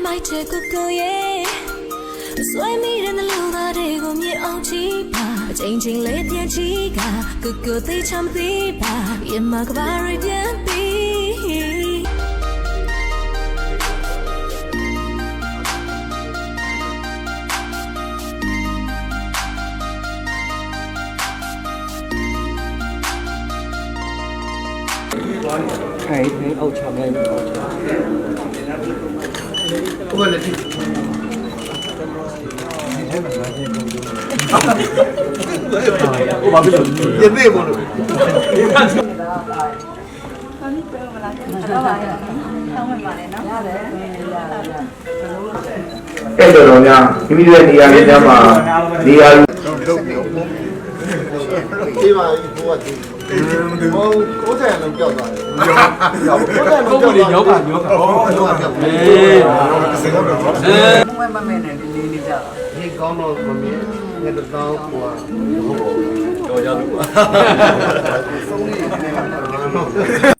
လိုက်တဲ့ကိုကိုရဲ့ဆွဲမိတဲ့နှလုံးသားတွေကိုမြင်အောင်ကြည့်ပါအချိန်ချင်းလေးပြန်ကြည့်ကကိုကိုသိချမ်းသိပါရင်မကဘာရပြန်ပြီး哎，你欧茶没？我来听。我把这个也背过了。အဲ့တော့များမိမိရဲ့နေရာလေးများမှာနေရာဒီမှာဘိုးကဒီဟို90လောက်ပြောက်သွားတယ်90လောက်ပြောက်သွားယောဂဟောယောဂပြောက်သွားစေကောတော့မမဲနဲ့ဒီလေးကြတာ ဒီကောင်းတော့မမြင်တဲ့တော့ဟိုက တော်ကြလို့ပါ